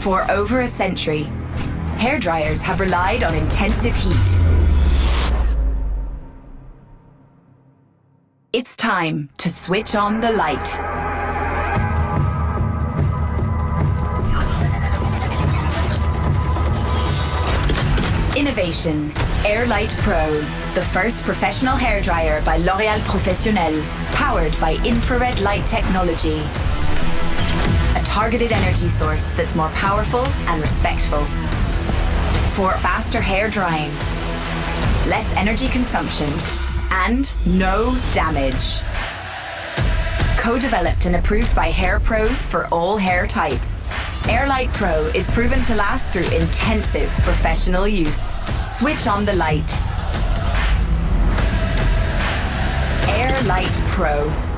For over a century, hairdryers have relied on intensive heat. It's time to switch on the light. Innovation, Airlight Pro, the first professional hairdryer by L'Oréal Professionnel, powered by infrared light technology. A targeted energy source that's more powerful and respectful. For faster hair drying, less energy consumption, and no damage. Co-developed and approved by hair pros for all hair types, Airlight Pro is proven to last through intensive professional use. Switch on the light. Airlight Pro.